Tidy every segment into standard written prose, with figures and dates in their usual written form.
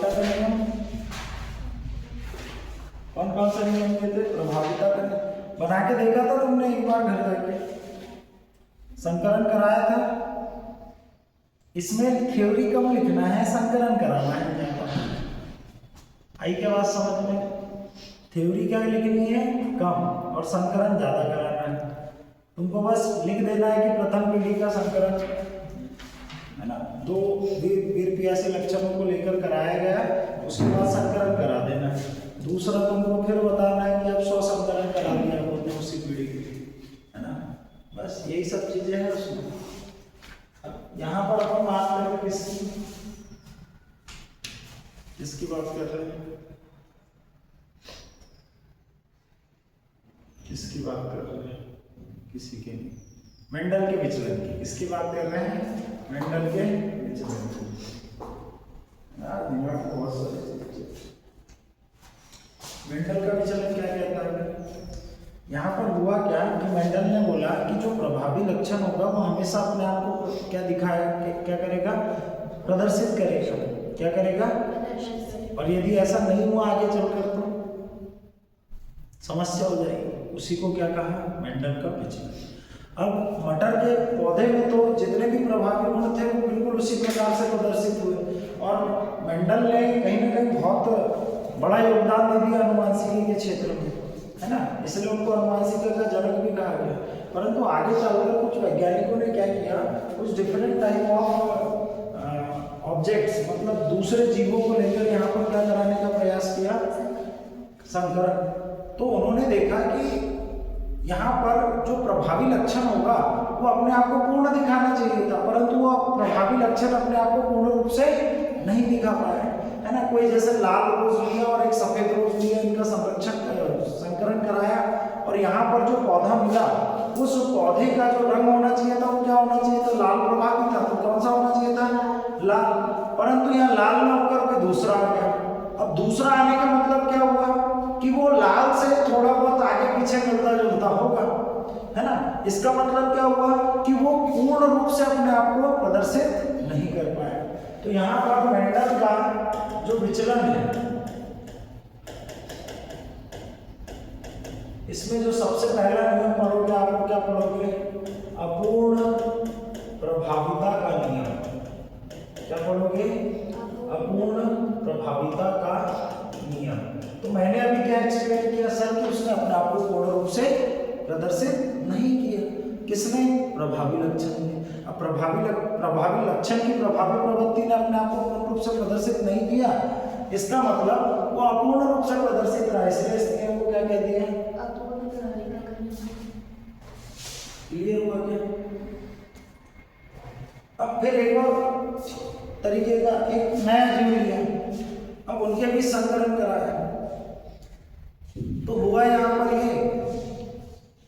प्रभाविता का नियम, कौन कौन सा नियम कहते हैं? प्रभाविता का नियम बना के देखा था तुमने एक बार घर जाके, संकलन कराया था। इसमें थ्योरी कम लिखना है, संकलन कराना है ज्यादा। आई क्या बात समझ में? थ्योरी क्या लिखनी है? कम, और संकलन ज्यादा कराना है। तुमको बस लिख देना है कि प्रथम पीढ़ी का संकलन है ना, 2 वीरप्यासी लक्षणों को लेकर कराया गया, उसके बाद संकलन करा देना है। दूसरा तुमको फिर बताना है कि अब स्वसंकलन करा दिया बोलते उसी पीढ़ी की, है ना। बस यही सब चीजें हैं उसमें। यहाँ पर अपन बात कर रहे हैं किसकी बात कर रहे हैं? किसकी बात कर रहे हैं? किसी के नहीं, मेंडल के विचलन की। किसकी बात कर रहे हैं? मेंडल के विचलन की। दिमाग को बहुत सारी चीजें। मेंडल का विचलन क्या कहता है? यहाँ पर हुआ क्या कि मेंडल ने बोला कि जो प्रभावी लक्षण होगा वो हमेशा अपने आप को क्या दिखाया, क्या करेगा? प्रदर्शित करेगा। क्या करेगा? और यदि ऐसा नहीं हुआ आगे चलकर तो समस्या हो जाएगी। उसी को क्या कहा? मेंडल का विचलन। अब मटर के पौधे में तो जितने भी प्रभावी गुण थे वो बिल्कुल उसी प्रकार से प्रदर्शित हुए, और मेंडल ने कहीं ना कहीं बहुत बड़ा योगदान दे दिया अनुवांशिकी के क्षेत्र में, है ना। इसलिए उनको अनुवांशिकी का जनक भी कहा गया। परंतु आगे चलकर कुछ वैज्ञानिकों ने क्या किया, कुछ डिफरेंट टाइप ऑफ ऑब्जेक्ट्स, मतलब दूसरे जीवों को लेकर यहाँ पर क्या कराने का प्रयास किया? संकरण। तो उन्होंने देखा कि यहाँ पर जो प्रभावी लक्षण होगा वो अपने आप को पूर्ण दिखाना चाहिए था, परंतु वो प्रभावी लक्षण अपने आप को पूर्ण रूप से नहीं दिखा पाए, है ना। कोई जैसे लाल रोज लिया और एक सफेद रोज लिया, इनका संकरण कराया, और यहाँ पर जो पौधा मिला उस पौधे का जो रंग होना चाहिए था वो क्या होना चाहिए था? लाल प्रभावी था। तो कौन सा होना चाहिए था? लाल। परंतु यहाँ लाल न होकर के दूसरा आ गया। अब दूसरा आने का मतलब क्या हुआ कि वो लाल से थोड़ा बहुत आगे पीछे मिलता जुलता होगा, है ना। इसका मतलब क्या हुआ कि वो पूर्ण रूप से अपने आप को प्रदर्शित नहीं कर पाए। तो यहाँ पर मेंडल का जो विचलन है, इसमें जो सबसे पहला नियम पढ़ोगे आपको क्या पढ़ोगे? अपूर्ण प्रभाविता का नियम। क्या पढ़ोगे? अपूर्ण प्रभाविता का नियम। तो मैंने अभी क्या एक्सप्लेन किया सर कि उसने अपने आप को पूर्ण रूप से प्रदर्शित नहीं किया। किसने? प्रभावी लक्षण ने। अब प्रभावी लक्षण की प्रभावी प्रवृत्ति ने अपने आप को पूर्ण रूप से प्रदर्शित नहीं किया, इसका मतलब वो अपूर्ण रूप से प्रदर्शित रहा, इसलिए इस नियम को क्या कह दिया? क्लियर हुआ क्या? अब फिर एक और तरीके का एक नया जीव लिया, अब उनके भी संकलन कराया। तो हुआ यहाँ पर ये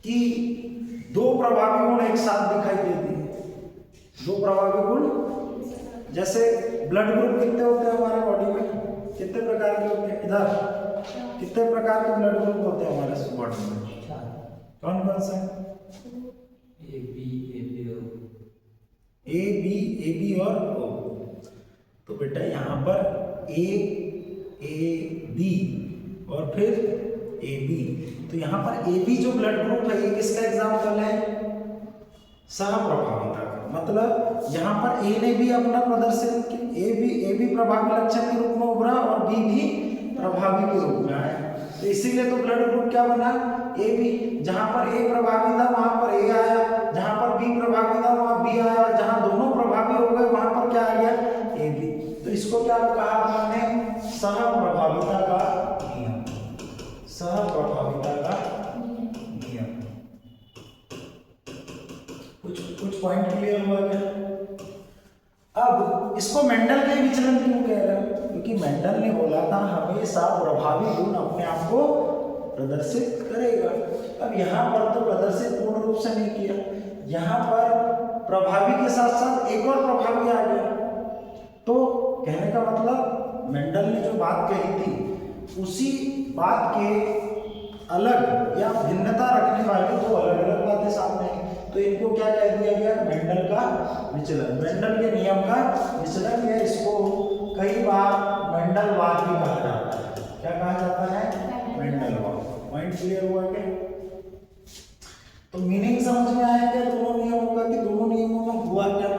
कि 2 प्रभावी गुण एक साथ दिखाई देते हैं। 2 प्रभावी गुण, जैसे ब्लड ग्रुप कितने होते हैं हमारे बॉडी में? कितने प्रकार के होते हैं? इधर कितने प्रकार के ब्लड ग्रुप होते हैं हमारे बॉडी में? कौन कौन से? ए बी और ओ। तो बेटा यहाँ पर ए बी और फिर ए बी। तो यहाँ पर ए बी जो ब्लड ग्रुप है ये किसका एग्जाम्पल है? सहप्रभाविता का। मतलब यहाँ पर ए ने भी अपना प्रदर्शित, ए बी प्रभावी लक्षण के रूप में उभरा और बी भी प्रभावी के रूप में आया। तो इसीलिए तो ब्लड ग्रुप क्या बना? A B. जहाँ पर ए प्रभावी था वहां पर ए आया, जहाँ पर बी प्रभावी था वहां बी आया, और जहाँ दोनों प्रभावी हो गए वहां पर क्या आ गया? A B. तो इसको क्या कहा हमने? सहप्रभाविता का नियम। सहप्रभाविता का नियम। कुछ पॉइंट क्लियर हुआ क्या? अब इसको मेंडल के विचलन क्यों कह रहे हैं? क्योंकि मेंडल ने बोला था हमेशा प्रभावी गुण अपने आप को प्रदर्शित करेगा। अब यहाँ पर तो प्रदर्शित पूर्ण रूप से नहीं किया, यहाँ पर प्रभावी के साथ साथ एक और प्रभावी आ गया। तो कहने का मतलब मेंडल ने जो बात कही थी उसी बात के अलग या भिन्नता रखने वाली 2 अलग अलग बातें सामने आई। तो इनको क्या कह दिया गया? मेंडल का विचलन, मेंडल के नियम का विचलन। या इसको कई बार मेंडलवाद भी कहा जाता है। क्या कहा जाता है? मेंडलवाद। पॉइंट क्लियर हुआ क्या? तो मीनिंग समझ में आया क्या दोनों नियमों का, कि दोनों नियमों में हुआ क्या?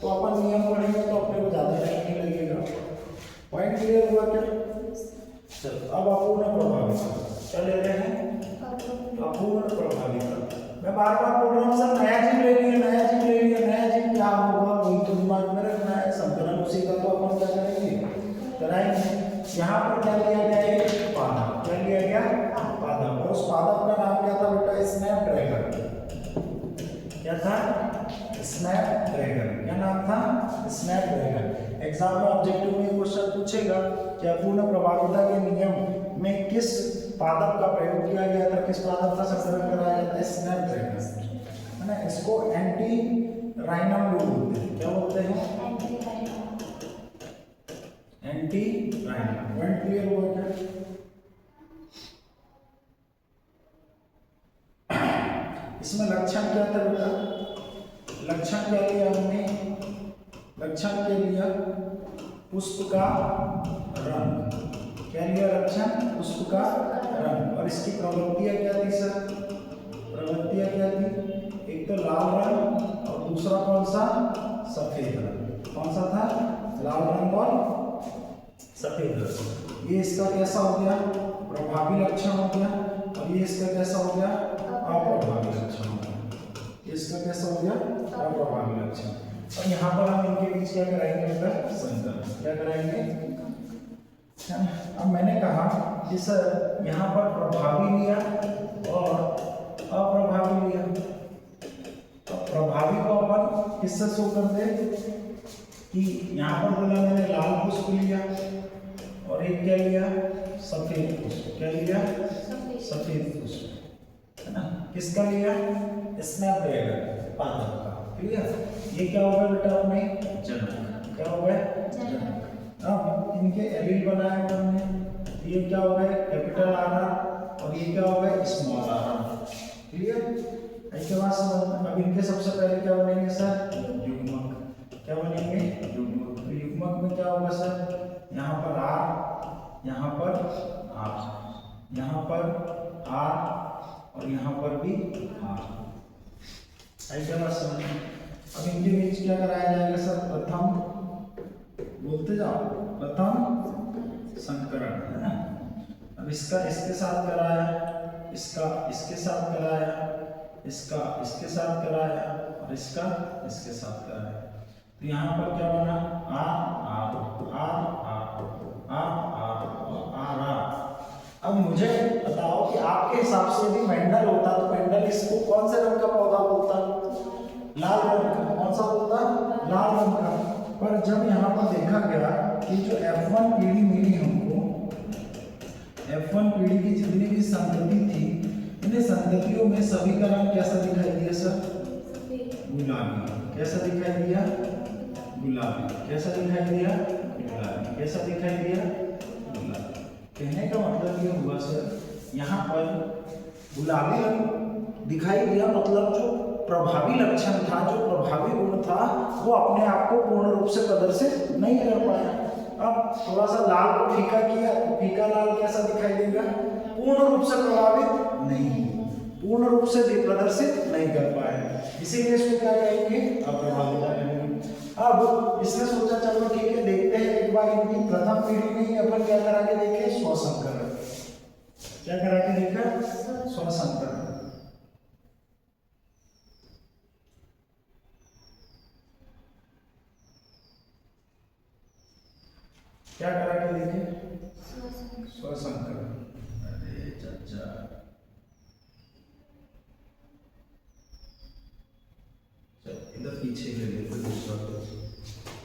तो अपन नियम पढ़ेंगे तो अपने को ज्यादा टाइम नहीं लगेगा। पॉइंट क्लियर हुआ क्या? चलो अब अपूर्ण प्रभाविता क्या ले रहे हैं? अपूर्ण प्रभाविता। मैं बार बार बोल रहा हूँ सर नया जीव ले लिया, नया जीव ले लिया, नया जीव क्या होगा वही तो दिमाग में रखना है। संकलन उसी का तो अपन क्या करेंगे? कराएंगे। यहाँ पर क्या लिया गया है? पादप। क्या लिया गया? पादप। और उस पादप का नाम क्या था बेटा? स्नैपड्रैगन। क्या था? स्नैपड्रैगन। क्या नाम था? स्नैपड्रैगन। एग्जाम में ऑब्जेक्टिव में क्वेश्चन पूछेगा कि अपूर्ण प्रभाविता के नियम में किस पादप का प्रयोग किया गया था, किस पादप का संकलन कराया जाता है? स्नैपड्रैगन, है ना। इसको एंटी राइनम लोग बोलते हैं। क्या बोलते हैं? एंटी राइनम। पॉइंट क्लियर हुआ क्या? इसमें लक्षण क्या था बेटा? लक्षण क्या लिया हमने? लक्षण के लिया पुष्प का रंग। क्या लिया लक्षण? पुष्प का रंग। और इसकी प्रवृत्तियां क्या थी सर? प्रवृत्तियां क्या थी? एक तो लाल रंग और दूसरा कौन सा? सफेद रंग। कौन सा था? लाल रंग और सफेद रंग। ये इसका कैसा हो गया? प्रभावी लक्षण हो गया। और ये इसका कैसा हो गया? अप्रभावी लक्षण हो गया। ये इसका कैसा हो गया? अप्रभावी लक्षण। और यहाँ पर हम इनके बीच क्या कराएंगे बेटा? संकलन। क्या कराएंगे? अब मैंने कहा कि सर यहाँ पर प्रभावी लिया और अप्रभावी लिया। तो प्रभावी को अपन किससे शो कर दे कि यहाँ पर बोला मैंने लाल पुष्प लिया और एक क्या लिया? सफेद पुष्प। क्या लिया? सफेद पुष्प, है ना। किसका लिया? स्नैपड्रैगन पादप का। क्लियर? ये क्या होगा बेटा? अपने जनक। क्या होगा? जनक। अब इनके एलील बनाए हमने। ये क्या हो गया? कैपिटल आर और ये क्या हो गया? Small R. क्लियर? इसके बाद समझ। अब इनके सबसे पहले क्या बनेंगे सर? युग्मक। क्या बनेंगे? युग्मक। तो युग्मक में क्या होगा सर? यहाँ पर आर, यहाँ पर आर, यहाँ पर आर और यहाँ पर भी आर। ऐसे बात समझ। अब इनके बीच क्या कराया जाएगा सर? प्रथम, बोलते जाओ, प्रथम संकरण, है ना। अब इसका इसके साथ कराया, इसका इसके साथ कराया, इसका इसके साथ कराया और इसका इसके साथ कराया। तो यहाँ पर क्या बना? R R R R R R और आर आर। अब मुझे बताओ कि आपके हिसाब से यदि मेंडल होता तो मेंडल इसको कौन से रंग का पौधा बोलता? लाल रंग का। कौन सा बोलता? लाल रंग का। पर जब यहाँ पर देखा गया कि जो F1 पीढ़ी मिली हमको, F1 पीढ़ी की जितनी भी संतति थी, इन संततियों में सभी का रंग कैसा दिखाई दिया सर? गुलाबी। कैसा दिखाई दिया? गुलाबी। कैसा दिखाई दिया? गुलाबी। कैसा दिखाई दिया? गुलाबी। कहने का मतलब ये हुआ सर, यहाँ पर गुलाबी रंग दिखाई दिया, मतलब जो प्रभावी लक्षण था, जो प्रभावी गुण था, वो अपने आप को पूर्ण रूप से प्रदर्शित नहीं कर पाया। अब थोड़ा सा लाल को फीका किया तो फीका लाल कैसा दिखाई देगा? पूर्ण रूप से प्रभावित नहीं, पूर्ण रूप से प्रदर्शित नहीं कर पाए। इसीलिए इसको क्या कहेंगे? अप्रभाविता कहेंगे। अब इसने सोचा चलो ठीक है, देखते हैं एक बार इनकी प्रथम पीढ़ी में ही अपन क्या करा के देखे? स्वसंकरण। क्या करा के देखा? स्वसंकरण। क्या करा के देखे? स्वसंकरण। अरे चाचा, इधर पीछे ले ले कोई दूसरा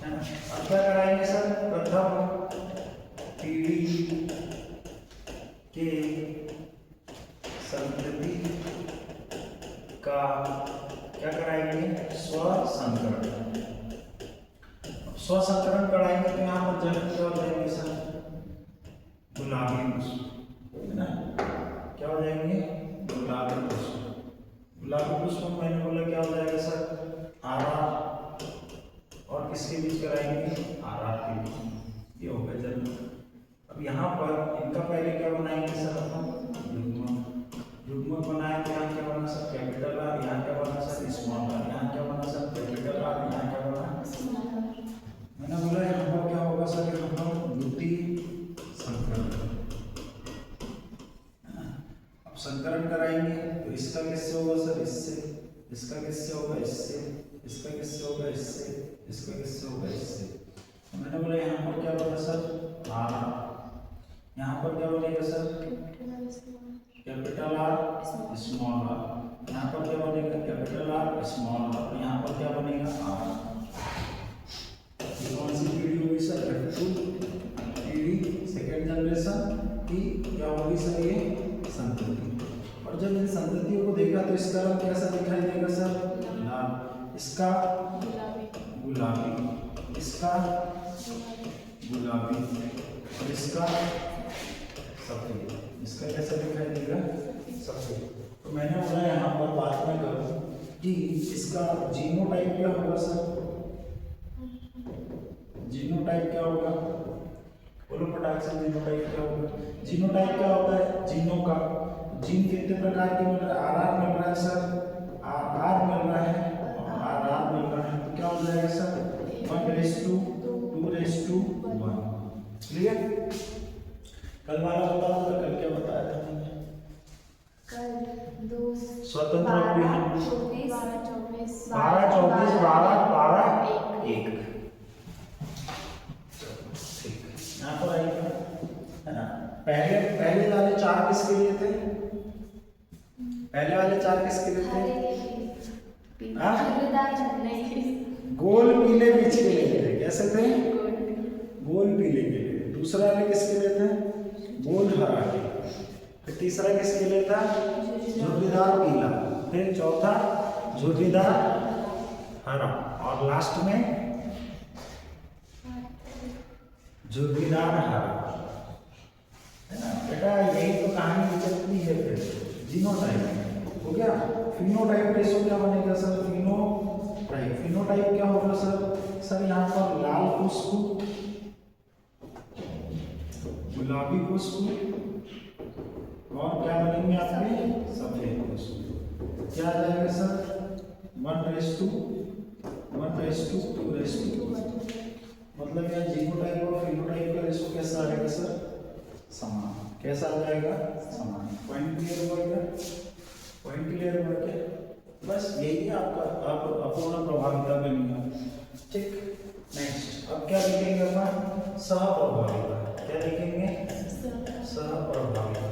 है ना। अब क्या कराएंगे सर? प्रथम पीढ़ी के संतति का क्या कराएंगे? स्वसंकरण। स्वसंकरण कराएंगे तो यहाँ पर जनक क्या हो जाएंगे सर? गुलाबी पुष्प, है ना। क्या हो जाएंगे? गुलाबी पुष्प। गुलाबी पुष्प मैंने बोला क्या हो जाएगा सर? आरा। और किसके बीच कराएंगे? यहाँ पर इनका पहले क्या बनाएंगे सर अपन, युग्मक। युग्मक बनाए तो यहाँ क्या बना सर, कैपिटल आर, यहाँ क्या बना सर, स्मॉल आर, यहाँ क्या बना सर, कैपिटल आर, यहाँ क्या बना स्मॉल आर। मैंने बोला यहाँ पर क्या होगा सर, यहाँ पर द्वितीय संकरण। अब संकरण कराएंगे तो इसका किससे होगा सर, इससे, इसका किससे होगा, इससे, इसका किससे होगा, इससे, इसका किससे होगा, इससे। मैंने बोला यहाँ पर क्या बना सर, आर, यहाँ पर क्या बनेगा sir, capital R small R, यहाँ पर क्या बनेगा, कैपिटल आर स्मॉल आर, यहाँ पर क्या बनेगा, आर। ये कौन सी पीढ़ी होगी सर, F2 पीढ़ी, सेकेंड जनरेशन की क्या होगी सर, ये संतति। और जब इन संततियों को देखा तो इसका रंग कैसा दिखाई देगा सर, लाल, इसका गुलाबी, इसका गुलाबी, और इसका सफेद। इसका कैसा दिखाई देगा, सफेद। तो मैंने बोला यहाँ पर बात में करूँ कि इसका जीनोटाइप क्या होगा सर, जीनोटाइप क्या होगा, बोलो फटाक से, जीनोटाइप क्या होगा। जीनोटाइप क्या होता है, जीनों का, जीन कितने प्रकार के मिल रहा है, आर मिल रहा है सर, आर मिल रहा है, आर मिल रहा है, तो क्या हो जाएगा सर, 1:2:1। क्लियर। कल वाला बताओ, कल क्या बताया था मैंने, कल 2 स्वतंत्र 12 24 1 यहाँ पर आइए, है ना। पहले वाले 4 किसके लिए थे, पहले वाले 4 किसके लिए थे, गोल पीले बीज के लिए थे, कैसे थे, गोल पीले के लिए। दूसरा वाले किसके लिए थे, गोल हरा के। फिर तीसरा किसके लिए था, झुर्रीदार पीला। फिर चौथा झुर्रीदार हरा, और लास्ट में झुर्रीदार हरा, है ना बेटा। यही तो कहानी चलती है। फिर जीनोटाइप हो गया, फिनोटाइप रेशो क्या बनेगा सर, फिनोटाइप। फिनोटाइप क्या होगा सर, यहाँ पर लाल पुष्प, गुलाबी पुष्प, और क्या बनेंगे आपके, सफेद पुष्प। क्या आ जाएगा सर, 1:2:2। मतलब यह जीनोटाइप और फिनोटाइप का रेशो कैसा आएगा सर, समान। कैसा आ जाएगा, समान। पॉइंट क्लियर हुआ क्या, पॉइंट क्लियर हुआ क्या। बस यही आपका अपूर्ण प्रभाविता का नियम। ठीक, नेक्स्ट अब क्या लिखेंगे अपन, सहप्रभाविता। क्या लिखेंगे, सहप्रभाविता।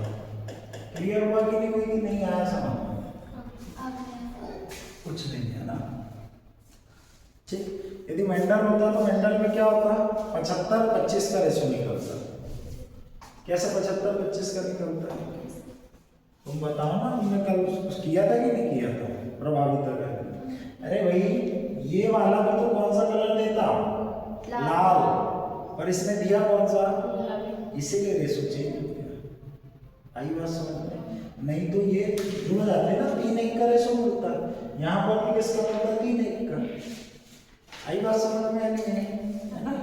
क्लियर हुआ कि नहीं, कोई नहीं आया समझ, कुछ नहीं है ना। ठीक, यदि मेंडल होता तो मेंडल में क्या होता, 75-25 का रेशो निकलता। कैसे 75-25 का निकलता है, तुम बताओ ना, तुमने कल कुछ किया था कि नहीं किया था प्रभाविता का। अरे भाई ये वाला भी तो कौन सा कलर देता, लाल, और इसने दिया कौन सा, इसीलिए रेशो चेंज हो गया। आई बात समझ में, नहीं तो ये जुड़ जाते ना, 3:1 का रेशो मिलता। यहाँ पर भी किसका मिलता, 3:1 का। आई बात समझ में नहीं है ना।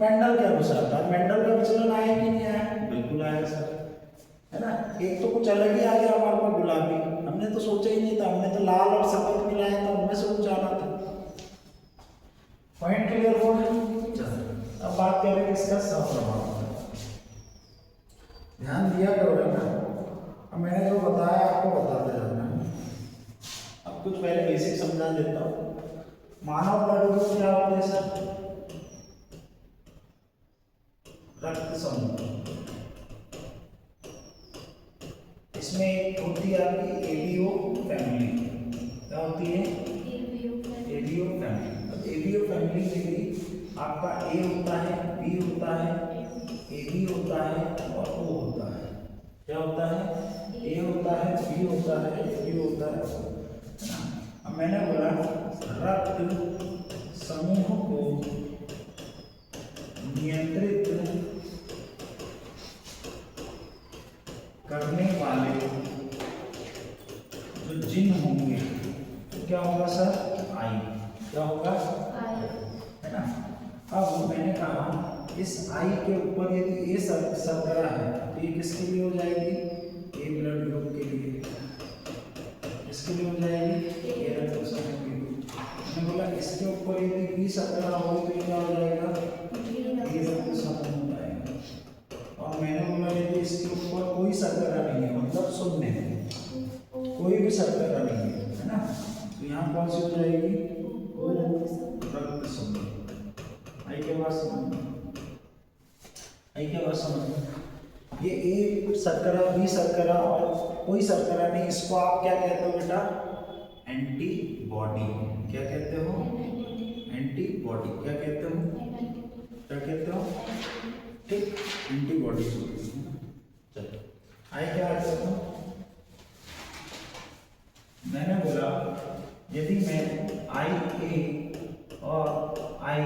मेंडल के अनुसार था, मेंडल का विचलन आया कि नहीं आया, बिल्कुल आया सर, है ना। एक तो कुछ अलग ही आ गया हमारे पास, गुलाबी, हमने तो सोचा ही नहीं था, हमने तो लाल और सफेद मिलाया था, उनमें से कुछ आना था। पॉइंट क्लियर हो गया। अब बात करेंगे इसका सहप्रभाव। ध्यान दिया करो ना, अब मैंने जो बताया आपको बताते जाना। अब कुछ पहले बेसिक समझा देता हूँ। मानव ब्लड ग्रुप क्या होते हैं सर, रक्त समूह। इसमें एक होती है आपकी एबीओ फैमिली। क्या होती है, एबीओ फैमिली। अब एबीओ फैमिली में भी आपका ए होता है, बी होता है, एबी होता है और ओ होता है। क्या होता है, ए होता है, बी होता है, एबी होता है। अब मैंने बोला रक्त समूह को नियंत्रित करने वाले जो जिन होंगे तो क्या होगा सर, आई। क्या होगा, आई, है ना। अब मैंने कहा इस आई के ऊपर यदि इस शर्करा है तो ये किसके लिए हो जाएगी? ए ब्लड ग्रुप के लिए। इसके लिए हो जाएगी ए रक्त समूह के लिए। मैंने बोला इसके ऊपर यदि बी शर्करा हो तो ये क्या हो जाएगा? बी रक्त समूह हो जाएगा। और मैंने बोला यदि इसके ऊपर कोई शर्करा नहीं है, मतलब शून्य है, कोई भी शर्करा नहीं है ना, तो यहाँ कौन सी हो जाएगी? ओ रक्त समूह। आई के बाद समझ, आई के बाद समझ। ये ए शर्करा, बी शर्करा और कोई शर्करा नहीं, इसको आप क्या कहते हो बेटा? एंटीबॉडी। क्या कहते हो? एंटीबॉडी। क्या कहते हो? क्या कहते हो? ठीक, एंटीबॉडी। चलो आई क्या करता हूँ, मैंने बोला यदि मैं आई ए और आई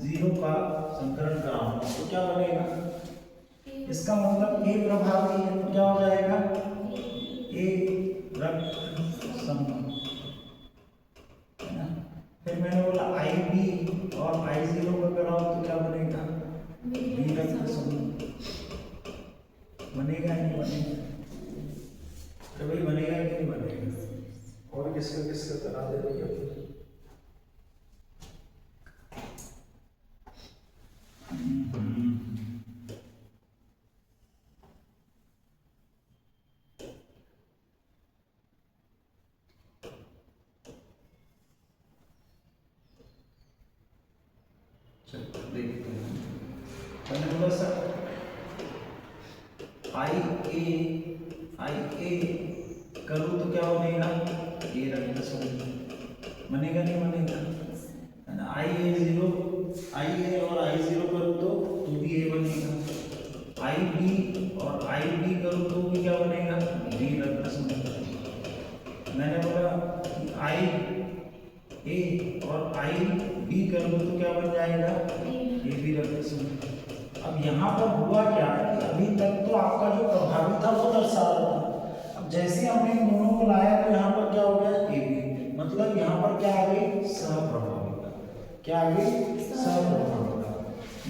जीरो का संकरण कराऊं तो क्या बनेगा? इसका मतलब ए प्रभावी है तो क्या हो जाएगा? ए रक्त समूह, है ना। फिर मैंने बोला आई बी और आई जीरो का कराऊं तो क्या बनेगा? बी रक्त समूह। बनेगा नहीं बनेगा? तो भाई बनेगा कि नहीं बनेगा? और किसका किसका करा दे भैया? देखते हैं। मैंने बोला सर आई ए करूँ तो क्या बनेगा? ए रक्त समूह। बनेगा नहीं बनेगा? है ना। आई ए जीरो, आई ए और आई जीरो करूँ तो भी ए बनेगा। आई बी और आई बी करूँ तो भी क्या बनेगा? बी रक्त समूह। मैंने बोला आई ए और आई बी करूँ तो क्या बन जाएगा? ए बी रक्त समूह। अब यहाँ पर हुआ क्या कि अभी तक तो आपका जो प्रभावी था वो दर्शा रहा था। अब जैसे हमने इन दोनों को लाया तो यहाँ पर क्या हो गया? ए बी, मतलब यहाँ पर क्या आ गई? सहप्रभाविता। क्या आ गई? सहप्रभाविता।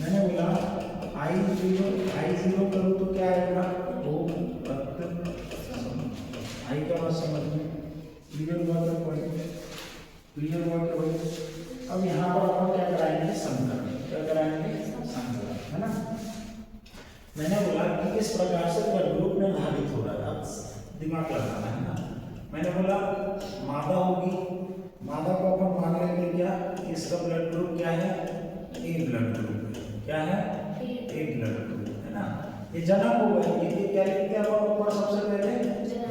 मैंने बोला आई जीरो करूँ तो क्या आएगा? ओ रक्त समूह। आई का बात समझ में क्लियर हुआ? तो पॉइंट क्लियर हुआ क्या भाई? अब यहाँ पर अपन क्या कराएंगे? संकरण। क्या कराएंगे? संकरण, है ना। मैंने बोला कि इस प्रकार से ब्लड ग्रुप निर्धारित हो रहा है, अब दिमाग लगाना है ना। मैंने बोला मादा होगी, मादा को अपन मान लेंगे क्या? इसका ब्लड ग्रुप क्या है? ए ब्लड ग्रुप। क्या है? ए ब्लड ग्रुप, है ना। ये जनक होगा, ये क्या लिखते हैं अपन ऊपर सबसे पहले?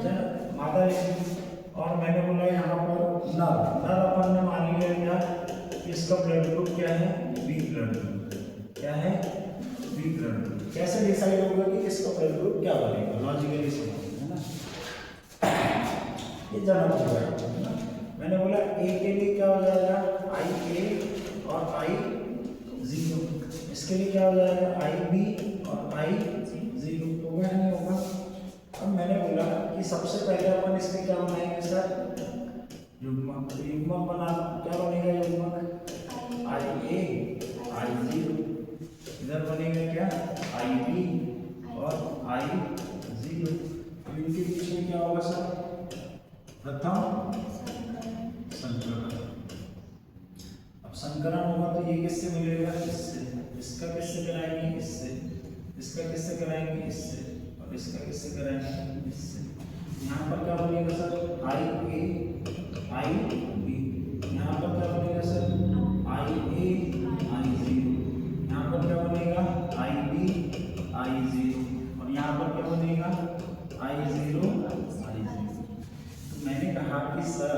जनक। मादा लिखी। और मैंने बोला यहाँ पर नर अपन ने मान लिया क्या? इसका ब्लड ग्रुप क्या है? B blood group. क्या है? B blood group. कैसे डिसाइड होगा कि इसका ब्लड ग्रुप क्या बनेगा? लॉजिकली समझ, है ना। ये जनक हो गया, है ना। मैंने बोला ए के लिए क्या हो जाएगा? आई ए और आई जीरो। इसके लिए क्या हो जाएगा? आई बी और आई जीरो। होगा नहीं होगा? अब मैंने बोला कि सबसे पहले अपन इसमें क्या बनाएंगे सर? युग्मक। तो युग्मक बनाना क्या बनेगा? युग्मक आई ए आई जीरो। इधर बनेगा क्या? आई बी और आई जीरो। इनके बीच में क्या होगा सर? प्रथम संकरण। अब संकरण होगा तो ये किससे मिलेगा? इससे। इसका किससे कराएंगे? इससे। इसका किससे कराएंगे? इससे। और इसका किससे कराएंगे? इससे। यहाँ पर क्या बनेगा सर? आई ए आई बी। यहाँ पर क्या बनेगा सर? आई ए आई जीरो। यहाँ पर क्या बनेगा? आई बी आई जीरो। और यहाँ पर क्या बनेगा? आई जीरो आई जीरो। तो मैंने कहा कि सर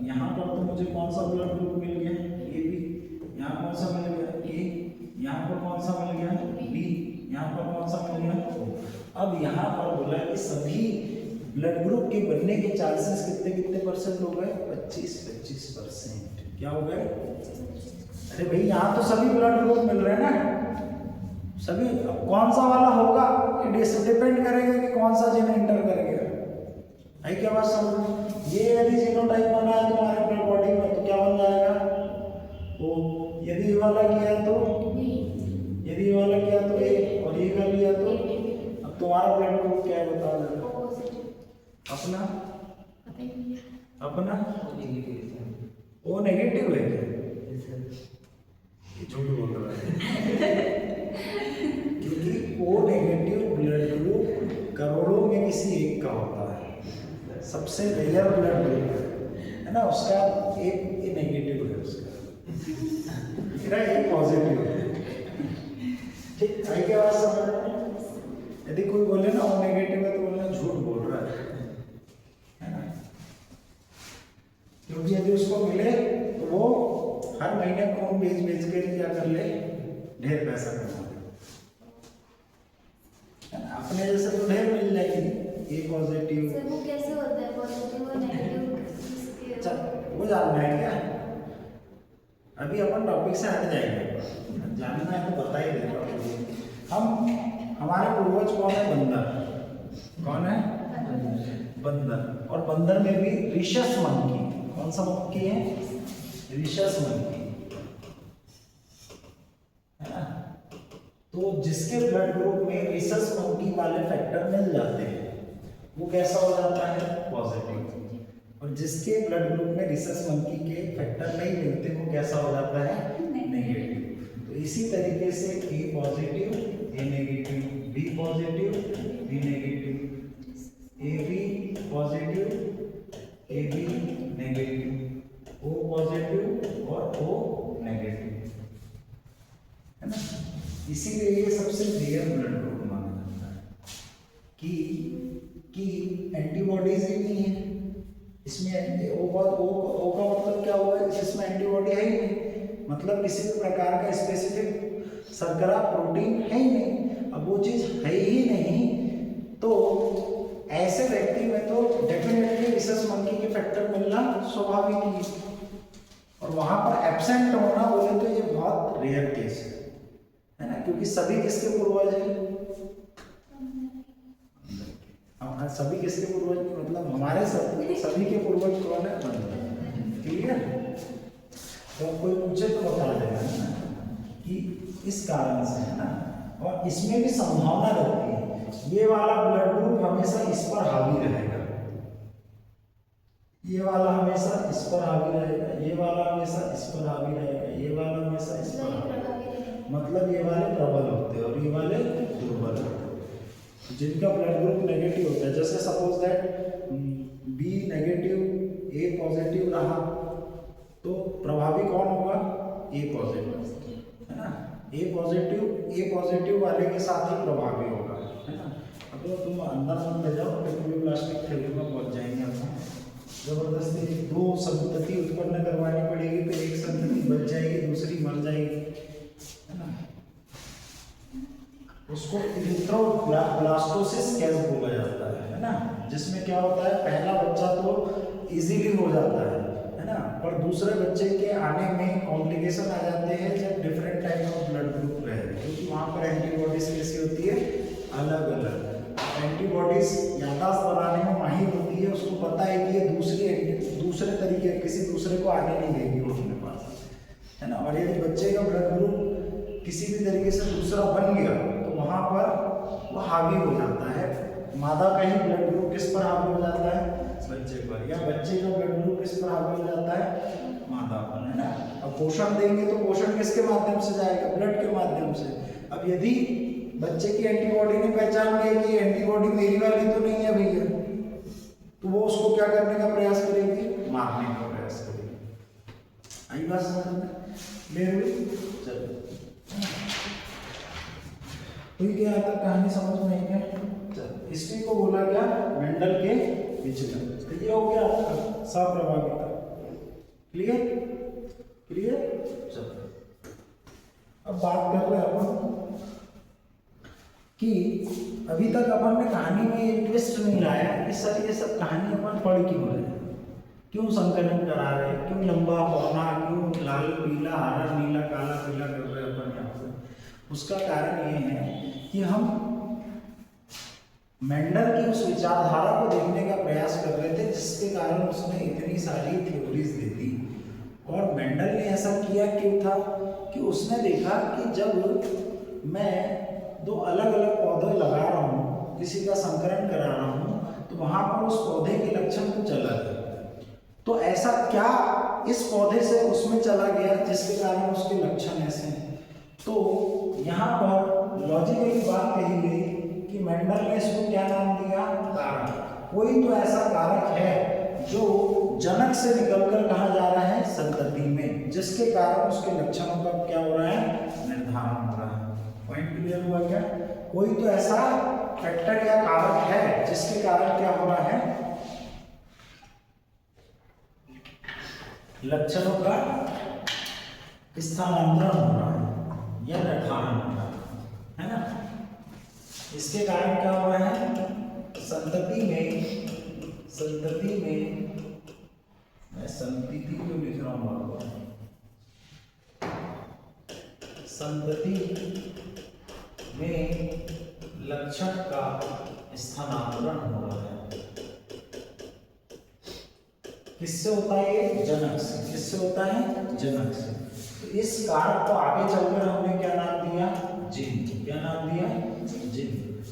यहाँ पर तो मुझे कौन सा ब्लड ग्रुप मिल गया? A B. यहाँ कौन सा मिल गया? ए। यहाँ पर कौन सा मिल गया? बी। यहाँ पर कौन सा मिल गया? अब यहाँ पर बोला कि सभी ब्लड ग्रुप के बनने के चांसेस कितने परसेंट हो गए? 25%। क्या हो गए? अरे भाई यहाँ तो सभी ब्लड ग्रुप मिल रहे हैं ना, सभी। अब कौन सा वाला होगा डिपेंड करेगा कि कौन सा जीन एंटर करेगा। आई क्या बात समझ? ये यदि जीनोटाइप बना है तुम्हारे ब्लड बॉडी में तो क्या बन जाएगा? ओ। यदि ये वाला किया तो, यदि ये वाला किया तो ए, और ये कर लिया तो है बताओ जरा। O positive. अपना पता ही नहीं है। अपना ओ नेगेटिव है क्या? ये झूठ बोल रहा है क्योंकि ओ नेगेटिव ब्लड ग्रुप करोड़ों में किसी एक का होता है, सबसे रेयर ब्लड ग्रुप है ना, उसका एक ये नेगेटिव है, उसका मेरा एक पॉजिटिव है। ठीक आई क्या बात समझ में? यदि कोई बोले ना वो नेगेटिव है तो बोलना झूठ बोल रहा है ना, क्योंकि यदि उसको मिले तो वो हर महीने खून बेच के क्या कर ले, ढेर पैसा कमा ले, अपने जैसे तो ढेर मिल जाएगी। ए पॉजिटिव सर वो कैसे होता है पॉजिटिव और नेगेटिव? अच्छा वो जानना है क्या? अभी अपन टॉपिक से हट जाएंगे, जानना है तो बता ही देता हूँ। हमारे पूर्वज कौन है? बंदर। कौन है? बंदर। और बंदर में भी रिशस मंकी। कौन सा मंकी है? रिशस मंकी है ना। तो जिसके ब्लड ग्रुप में रिशस मंकी वाले फैक्टर मिल जाते हैं वो कैसा हो जाता है? पॉजिटिव। और जिसके ब्लड ग्रुप में रिशस मंकी के फैक्टर नहीं मिलते वो कैसा हो जाता है? नेगेटिव। तो इसी तरीके से A positive, A negative, B positive, B negative, A B positive, A B negative, O positive और ओ नेगेटिव है ना। इसीलिए ये सबसे रेयर ब्लड ग्रुप माना जाता है कि एंटीबॉडीज ही नहीं है इसमें। ओ का मतलब क्या हुआ? इसमें एंटीबॉडी है ही नहीं, मतलब किसी भी प्रकार का स्पेसिफिक शर्करा प्रोटीन है ही नहीं। अब वो चीज है ही नहीं तो ऐसे व्यक्ति में तो डेफिनेटली रिसस मंकी के फैक्टर मिलना स्वाभाविक ही, और वहां पर एब्सेंट होना बोले तो ये बहुत रेयर केस है ना, क्योंकि सभी किसके पूर्वज हैं? सभी किसके पूर्वज? मतलब हमारे सभी के पूर्वज कौन है? क्लियर? तो कोई पूछे तो बता देना है ना कि इस कारण से है ना। और इसमें भी संभावना रहती है ये वाला ब्लड ग्रुप हमेशा इस पर हावी रहेगा, ये वाला हमेशा इस पर हावी रहेगा, ये वाला हमेशा इस पर हावी रहेगा, ये वाला हमेशा इस पर हावी रहेगा। मतलब ये वाले प्रबल होते हैं और ये वाले दुर्बल होते हैं। जिनका ब्लड ग्रुप नेगेटिव होता है, जैसे suppose that B negative A positive रहा तो प्रभावी कौन होगा? ए पॉजिटिव है ना। ए पॉजिटिव वाले के साथ ही प्रभावी होगा है ना। अब तो तुम अंदर मत ले जाओ, प्लास्टिक थैली में पहुंच जाएंगे हम। जबरदस्ती दो संतति उत्पन्न करवानी पड़ेगी, फिर एक संतति बच जाएगी, दूसरी मर जाएगी है ना। उसको इरिथ्रोब्लास्टोसिस कैसे बोला जाता है ना, जिसमें क्या होता है पहला बच्चा तो इजीली हो जाता है ना, पर दूसरे बच्चे के आने में कॉम्प्लिकेशन आ जाते हैं जब different type of blood group रहे, क्योंकि वहाँ पर एंटीबॉडीज कैसी होती है? अलग अलग। एंटीबॉडीज याददाश्त बनाने में माहिर होती है, उसको पता है कि ये दूसरे तरीके किसी दूसरे को आने नहीं देगी वो अपने पास है ना। और यदि बच्चे का ब्लड ग्रुप किसी भी तरीके से दूसरा बन गया तो वहाँ पर वो हावी हो जाता है। मादा का ही ब्लड ग्रुप किस पर हावी हो जाता है? बच्चे पर। या बच्चे का ब्लड ग्रुप किस पर हावी हो जाता है? मादा पर है ना। अब पोषण देंगे तो पोषण किसके माध्यम से जाएगा? ब्लड के माध्यम से। अब यदि बच्चे की एंटीबॉडी ने पहचान लिया कि एंटीबॉडी मेरी वाली तो नहीं है भैया, तो वो उसको क्या करने का प्रयास करेगी? मारने का प्रयास करेगी। आई बात समझ में? क्लियर हुई? चलो हुई क्या तक कहानी समझ में आई क्या? चलो इसी को बोला क्या? मेंडल के विचलन। तो ये हो गया आपका सप्रभाविता। क्लियर? चलो अब बात कर रहे हैं अपन कि अभी तक अपन ने कहानी में ये ट्विस्ट नहीं लाया कि सर ये सब कहानी अपन पढ़ क्यों रहे हैं, क्यों संकलन करा रहे हैं, क्यों लंबा पौना, क्यों लाल पीला हरा नीला काला पीला कर रहे हैं अपन यहाँ पे। उसका कारण ये है कि हम मेंडल की उस विचारधारा को देखने का प्रयास कर रहे थे जिसके कारण उसने इतनी सारी थ्योरीज दे दी। और मेंडल ने ऐसा किया क्यों था कि उसने देखा कि जब मैं दो अलग अलग पौधे लगा रहा हूँ, किसी का संकरण करा तो वहां पर उस पौधे के लक्षण को चला गया। तो ऐसा क्या इस पौधे से उसमें चला गया जिसके कारण उसके लक्षण ऐसे हैं? तो यहाँ पर लॉजिकली बात कही गई कि मेंडल ने इसको क्या नाम दिया? कारक। कोई तो ऐसा कारक है जो जनक से निकलकर कहा जा रहा है संतति में, जिसके कारण उसके लक्षणों का क्या हो रहा है? निर्धारण हो रहा है। पॉइंट क्लियर हुआ क्या? कोई तो ऐसा फैक्टर या कारक है जिसके कारण क्या हो रहा है? लक्षणों का स्थानांतरण हो रहा है या निर्धारण हो रहा है ना? इसके कारण क्या हो रहा है? संतति में मैं संतति को लिख रहा हूँ, संतति में लक्षण का स्थानांतरण हो रहा है। किससे होता है? ये जनक से। किससे होता है? जनक से। तो इस कारक को आगे चलकर हमने क्या नाम दिया? जिन। क्या नाम दिया? जिन।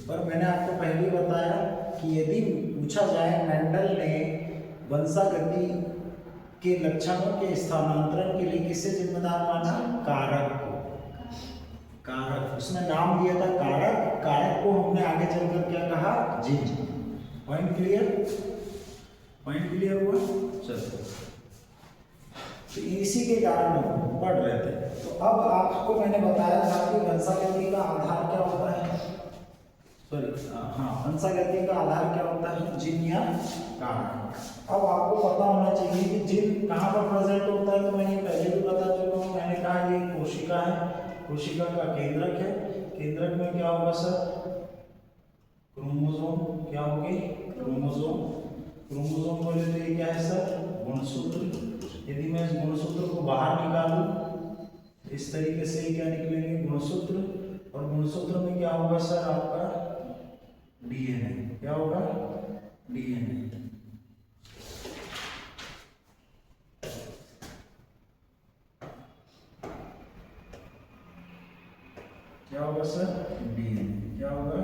पर मैंने आपको पहले बताया कि यदि पूछा जाए मेंडल ने वंशागति के लक्षणों के स्थानांतरण के लिए किससे जिम्मेदार माना? कारक को। कारक, उसने नाम दिया था कारक। कारक को हमने आगे चलकर क्या कहा? जिन। Point clear? पॉइंट क्लियर हुआ? चलो, तो इसी के कारण हम पढ़ रहे थे। तो अब आपको मैंने बताया था कि वंशागति का आधार क्या होता है? वंशागति का आधार क्या होता है? जिन या कारक। अब आपको पता होना चाहिए कि जिन कहाँ पर प्रेजेंट होता है। तो मैं ये पहले भी बता चुका हूँ। मैंने कहा ये कोशिका है, कोशिका का केंद्रक है। केंद्रक में क्या होगा सर? क्रोमोसोम। क्या होगी? क्रोमोसोम। क्रोमोसोम बोले तो ये क्या है सर? गुणसूत्र। यदि मैं इस गुणसूत्र को बाहर निकालूं इस तरीके से क्या निकलेंगे? गुणसूत्र। और गुणसूत्र में क्या होगा सर? आपका डीएनए। क्या होगा? डीएनए। क्या होगा सर? डीएनए। क्या होगा?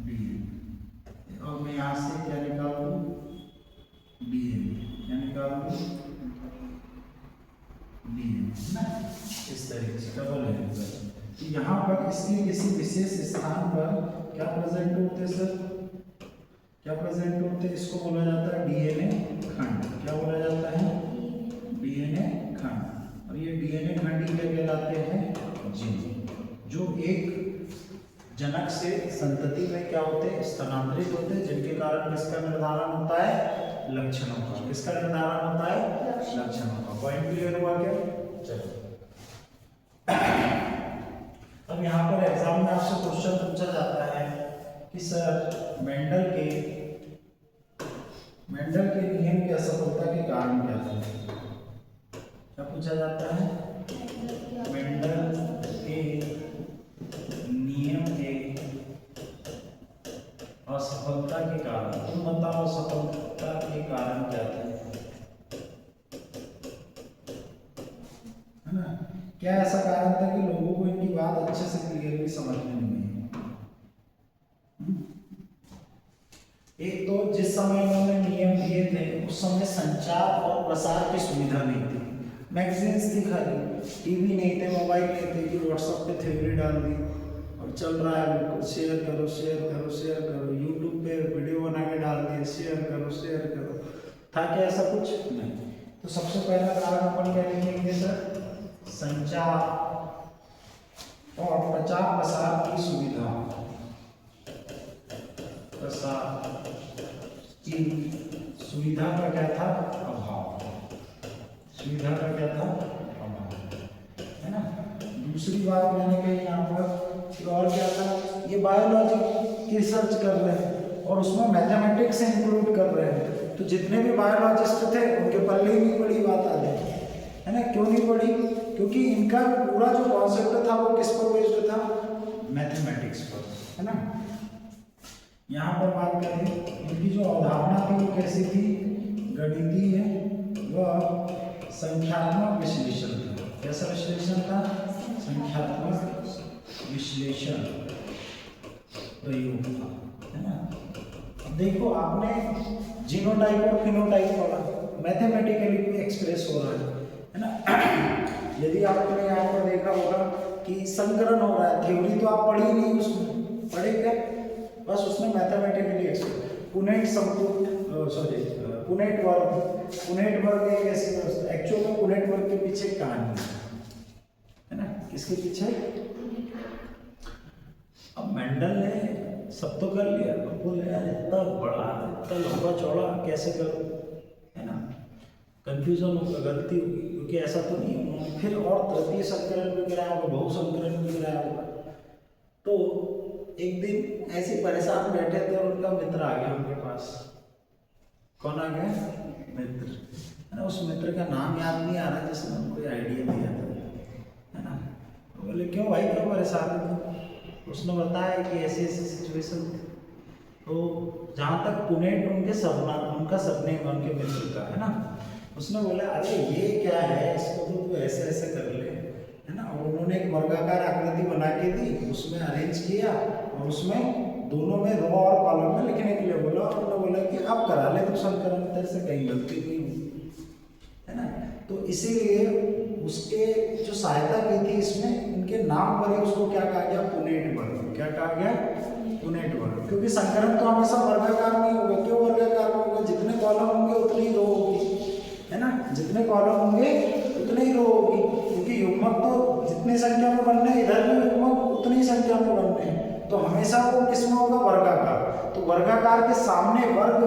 डीएनए। और मैं यहां से क्या निकाल दूं? डीएनए। क्या निकाल दूं? डीएनए ना, इस तरीके से डबल है। तो यहाँ पर इसके किसी विशेष स्थान पर क्या प्रेजेंट होते हैं सर? क्या प्रेजेंट होते हैं? इसको बोला जाता है डीएनए खंड। क्या बोला जाता है? डीएनए खंड। और ये डीएनए खंड ही क्या कहलाते हैं? जिन, जो एक जनक से संतति में क्या होते हैं? स्थानांतरित होते हैं, जिनके कारण किसका निर्धारण होता है? लक्षणों का। किसका निर्धारण होता है? लक्षणों का। पॉइंट क्लियर हुआ क्या? चलो, अब यहाँ पर एग्जाम में आपसे क्वेश्चन पूछा जाता है कि सर मेंडल के नियम की असफलता के कारण क्या थे? क्या पूछा जाता है? मेंडल के नियम के असफलता के कारण। तुम बताओ असफलता के कारण क्या थे? है ना? क्या ऐसा कारण था कि लोगों को इनकी बात अच्छे से क्लियरली समझ में नहीं आई? एक तो जिस समय इन्होंने नियम दिए थे उस समय संचार और प्रसार की सुविधा नहीं थी। मैगजीन्स थी खाली, टीवी नहीं थे, मोबाइल नहीं थे कि व्हाट्सएप पे थ्योरी डाल दी और चल रहा है बिल्कुल शेयर करो शेयर करो शेयर करो, यूट्यूब पे वीडियो बना के डाल दिए शेयर करो। था क्या ऐसा कुछ? नहीं। तो सबसे पहला कारण अपन क्या लिखेंगे सर? संचार और प्रचार प्रसार की सुविधा। प्रसार की सुविधा का क्या था? अभाव। सुविधा का क्या था? अभाव, है ना? दूसरी बात मैंने कही यहाँ पर कि और क्या था? ये बायोलॉजी की रिसर्च कर रहे हैं और उसमें मैथमेटिक्स इंक्लूड कर रहे हैं। तो जितने भी बायोलॉजिस्ट थे उनके पल्ले ही नहीं पड़ी बात आ जाए, है ना? क्यों नहीं पड़ी? क्योंकि इनका पूरा जो कॉन्सेप्ट था वो किस पर बेस्ड था? मैथमेटिक्स पर, है ना? यहाँ पर बात करें इनकी जो अवधारणा थी वो कैसी थी? गणितीय व संख्यात्मक विश्लेषण था। कैसा विश्लेषण था? संख्यात्मक विश्लेषण प्रयोग था, है ना? देखो आपने जीनोटाइप और फिनोटाइप पढ़ा, मैथमेटिकली भी एक्सप्रेस हो रहा है ना। यदि आपने यहाँ पर देखा होगा कि संकरण हो रहा है, थ्योरी तो आप पढ़ी नहीं, उसमें पढ़े क्या, बस उसमें मैथमेटिकली एक्सप्रेस। पुनेट संपुट सॉरी पुनेट वर्ग एक ऐसी व्यवस्था, एक्चुअल में पुनेट वर्ग के पीछे कहानी है ना, किसके पीछे। अब मेंडल ने सब तो कर लिया, अब बोले यार इतना बड़ा इतना लंबा चौड़ा कैसे करो, है ना, कंफ्यूजन होगा, गलती होगी, क्योंकि ऐसा तो नहीं है। फिर और तृतीय संकरण भी गिराया होगा, बहु संकरण भी गिराया होगा। तो एक दिन ऐसे परेशान बैठे थे और उनका मित्र आ गया उनके पास। कौन आ गया, मित्र, है ना। उस मित्र का नाम याद नहीं आ रहा जिसने उनको आइडिया दिया था, है ना। तो बोले क्यों भाई, क्यों परेशान है। उसने बताया कि ऐसी ऐसी सिचुएशन थी। तो जहाँ तक पुनेट उनके सरनाम, उनका सरनेम उनके मित्र का, है ना। उसने बोला अरे ये क्या है, इसको तो तू ऐसे ऐसे कर ले, है ना। और उन्होंने एक वर्गाकार आकृति बना के दी, उसमें अरेंज किया और उसमें दोनों में रो और कॉलम में लिखने के लिए बोला। और उन्होंने बोला कि अब करा ले तो संकरण, तेरे से कहीं गलती नहीं हुई, है ना। तो इसीलिए उसके जो सहायता की थी इसमें, उनके नाम पर ही उसको क्या कहा गया, पुनेट वर्ग। क्या कहा गया, पुनेट वर्ग। क्योंकि संकरण तो हमेशा वर्गाकार नहीं होगा। क्यों वर्गाकार होगा, जितने कॉलम होंगे उतनी रो होगी, है ना। जितने कॉलम होंगे उतनी ही रो होगी, क्योंकि युग्मक तो जितनी संख्या में बनने, इधर भी युग्मक उतनी संख्या में बनने हैं। तो हमेशा वो किसमें होगा, वर्गाकार। तो वर्गाकार के सामने, वर्ग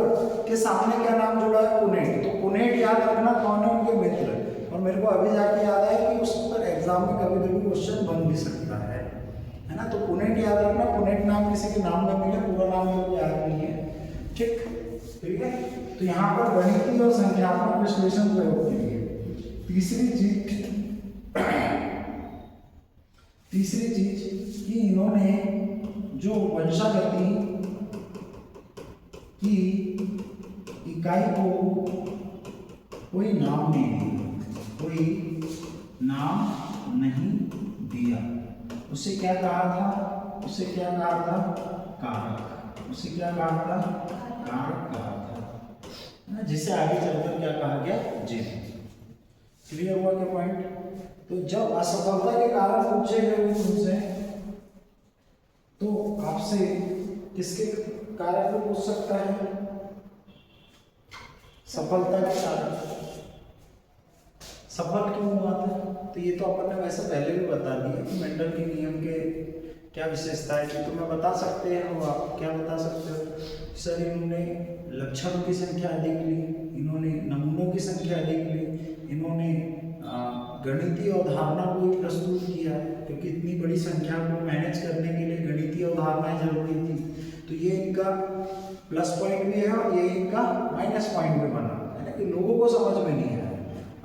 के सामने क्या नाम जुड़ा है, पुनेट। तो पुनेट याद रखना कौन है, उनके मित्र। और मेरे को अभी जाके याद आया कि उस पर एग्जाम में कभी कभी क्वेश्चन बन भी सकता है ना। तो पुनेट याद रखना, पुनेट नाम किसी के नाम में मिले, पूरा नाम मेरे को याद नहीं है, ठीक है। तो यहाँ पर गणितीय और संख्यात्मक विश्लेषण प्रयोग के लिए तीसरी चीज कि इन्होंने जो वंशागति की इकाई को कोई नाम नहीं दिया, उसे क्या कहा था, कारक। उसे क्या कहा था, कारक कहा था, जिसे आगे चलकर क्या कहा गया, जिन। क्लियर हुआ क्या पॉइंट। तो जब असफलता के कारण पूछे गए तुमसे, तो आपसे किसके कारक को पूछ सकता है, सफलता के कारण। सफल क्यों हुआ था, तो ये तो अपन ने वैसे पहले भी बता दिया कि मेंडल के नियम के क्या विशेषता है। कि तुम्हें बता सकते हैं, वो आप क्या बता सकते हो, सर इन्होंने लक्षणों की संख्या अधिक ली, इन्होंने नमूनों की संख्या अधिक ली, इन्होंने गणितीय अवधारणा को ही प्रस्तुत किया, क्योंकि इतनी बड़ी संख्या को मैनेज करने के लिए गणितीय अवधारणाएं जरूरी थी। तो ये इनका प्लस पॉइंट भी है और ये इनका माइनस पॉइंट भी बना, है ना, कि लोगों को समझ में नहीं आया।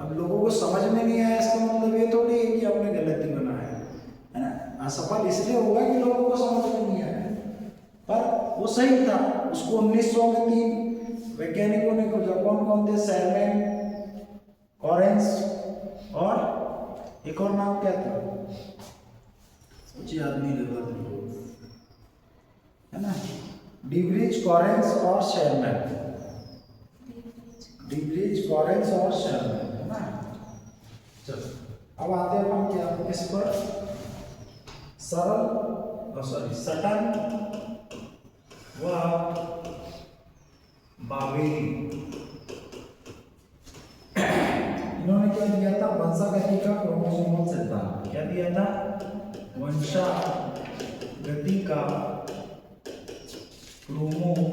अब लोगों को समझ में नहीं आया इसका मतलब ये थोड़ी है कि हमने गलती बनाया, है ना। असफल इसलिए होगा कि लोगों को समझ में नहीं आया, पर वो सही था। उसको 1900 में 3 वैज्ञानिकों ने खोजा। कौन थे, शेरमैन, कॉरेंस और एक और नाम क्या था, मुझे याद नहीं लगा, है ना, डिब्रीज, कॉरेंस और शेरमैन। डिब्रीज, कॉरेंस और शेरमैन, है ना। चलो अब आते हैं हम क्या, इस पर सटन व बावेरी, इन्होंने क्या दिया था, वंशागति का क्रोमोसोमल सिद्धांत। क्या दिया था, वंशागति का क्रोमोसोमल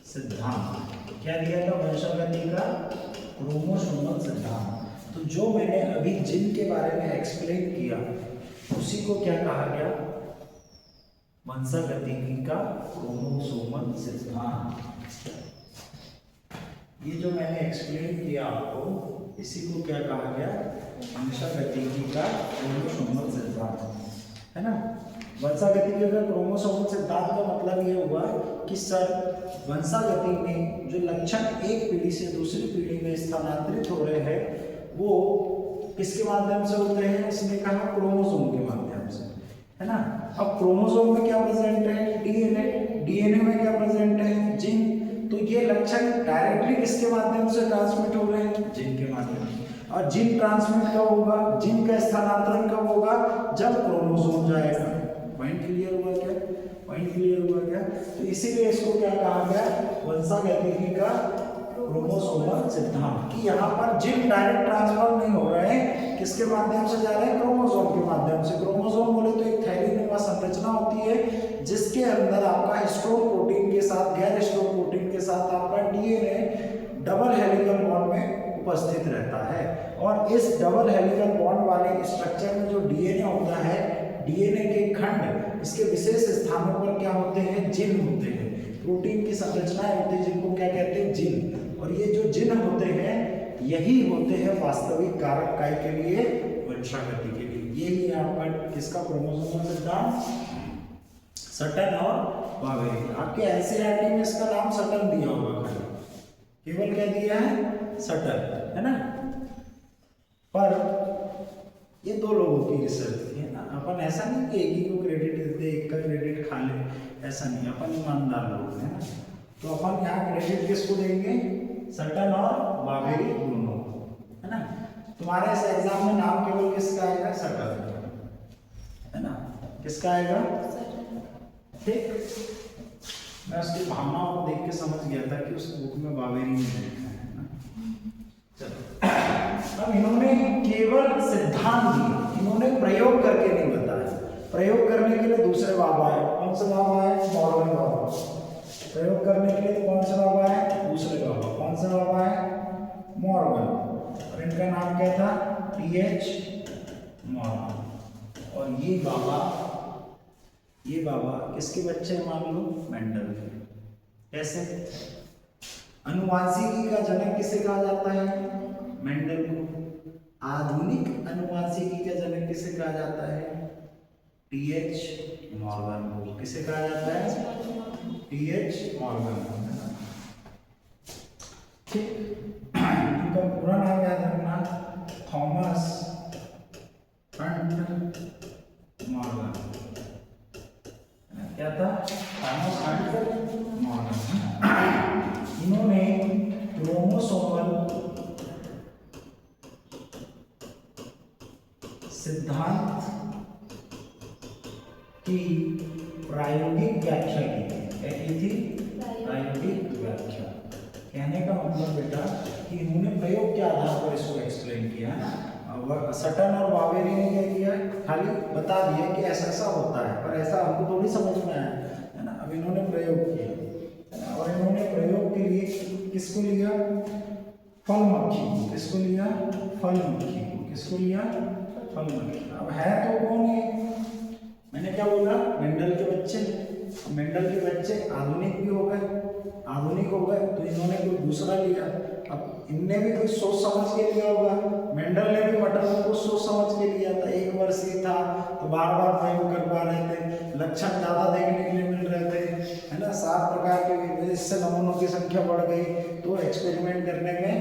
सिद्धांत। क्या दिया था, वंशागति का क्रोमोसोमल सिद्धांत। तो जो मैंने अभी जिन के बारे में एक्सप्लेन किया, उसी को क्या कहा गया, वंशागतिकी का क्रोमोसोमल सिद्धांत। ये जो मैंने एक्सप्लेन किया आपको, इसी को क्या कहा गया, वंशागतिकी का क्रोमोसोमल सिद्धांत, है ना। वंशागतिकी का क्रोमोसोमल सिद्धांत का मतलब ये हुआ कि सर वंशागति में जो लक्षण एक पीढ़ी से दूसरी पीढ़ी में स्थानांतरित हो रहे हैं, वो किसके माध्यम से होते हैं, इसने कहा क्रोमोसोम के माध्यम से, है ना। अब क्रोमोसोम में क्या प्रेजेंट है, डीएनए, डीएनए में क्या प्रेजेंट है, जीन। तो ये लक्षण डायरेक्टली किसके माध्यम से ट्रांसमिट हो रहे हैं, जीन के माध्यम से। और जीन ट्रांसमिट कब होगा, जीन का स्थानांतरण कब होगा, जब क्रोमोसोम जाएगा। पॉइंट क्लियर हुआ क्या, पॉइंट क्लियर हुआ क्या। तो इसीलिए इसको क्या कहा गया, वंशागतिकी का क्रोमोसोमल सिद्धांत, कि यहाँ पर जीन डायरेक्ट ट्रांसफर नहीं हो रहे हैं, किसके माध्यम से जा रहे हैं, क्रोमोसोम के माध्यम से। क्रोमोसोम बोले तो एक थैलीनुमा संरचना होती है जिसके अंदर आपका हिस्टोन प्रोटीन के साथ, गैर हिस्टोन प्रोटीन के साथ आपका डीएनए डबल हेलिकल बॉन्ड में उपस्थित रहता है। और इस डबल हेलिकल बॉन्ड वाले स्ट्रक्चर में जो डीएनए होता है, डीएनए के खंड, इसके विशेष स्थानों पर क्या होते हैं, जिन होते हैं। प्रोटीन की संरचनाएं होती है जिनको क्या कहते हैं, जिन। और ये जो जिन होते हैं यही होते हैं वास्तविक कारक काय के लिए, वंशागति के लिए। यही है आपका किसका क्रोमोसोमल सिद्धांत, सटन और वावेरी। आपके एनसीईआरटी में इसका नाम सटन दिया होगा, केवल क्या दिया है, सटन, है ना। पर ये दो लोगों की रिसर्च थी, है ना। अपन ऐसा नहीं कि एक ही को क्रेडिट देते, एक का क्रेडिट खा ले, ऐसा नहीं। अपन ईमानदार लोग हैं ना, तो अपन यहाँ क्रेडिट किसको देंगे, सटन और वावेरी दोनों, है ना। तुम्हारे इस एग्जाम में नाम केवल किसका आएगा, सटन, है ना। किसका आएगा, ठीक। मैं उसकी भावनाओं को देख के समझ गया था कि उस बुक में वावेरी नहीं लिखा है ना। चलो, अब इन्होंने केवल सिद्धांत दिए, इन्होंने प्रयोग करके नहीं बताया। प्रयोग करने के लिए दूसरे बाबा है, कौन से बाबा है, मॉर्गन बाबा। प्रयोग करने के लिए कौन सा बाबा है, दूसरे बाबा। कौन सा बाबा है, मॉर्गन। और इनका नाम क्या था, टीएच मॉर्गन। और ये बाबा किसके बच्चे हैं, मान लो मेंडल के। कैसे, अनुवांशिकी का जनक किसे कहा जाता है, मेंडल को। आधुनिक अनुवांशिकी का जनक किसे कहा जाता है, टीएच मॉर्गन को। किसे कहा जाता है, टीएच मॉर्गन को, है ना। ठीक, इनका पूरा नाम याद रखना, थॉमस हंट मॉर्गन। क्या था, थॉमस हंट मॉर्गन। इन्होंने क्रोमोसोमल सिद्धांत की प्रायोगिक व्याख्या की थी। प्रायोगिक व्याख्या कहने का मतलब बेटा कि इन्होंने प्रयोग के आधार पर इसको एक्सप्लेन किया। सटन और वावेरी ने क्या किया, खाली बता दिया कि ऐसा ऐसा होता है, पर ऐसा हमको थोड़ी समझ में आया, है ना। अब इन्होंने प्रयोग किया, और इन्होंने प्रयोग के लिए किसको लिया, फल मक्खी को। किसको लिया, फल मक्खी को। किसको लिया, फल मक्खी। अब है तो कौन है, मैंने क्या बोला, मेंडल के बच्चे। मेंडल के बच्चे आधुनिक भी हो गए, आधुनिक हो गए तो इन्होंने कोई दूसरा लिया। अब इनने भी कुछ सोच समझ के लिया होगा, मेंडल ने भी मटर को कुछ सोच समझ के लिया था। एक वर्षीय था तो बार बार प्रयोग करवा रहे थे, लक्षण ज़्यादा देखने के लिए मिल रहे थे, है ना। 7 प्रकार के, इससे नमूनों की संख्या बढ़ गई तो एक्सपेरिमेंट करने में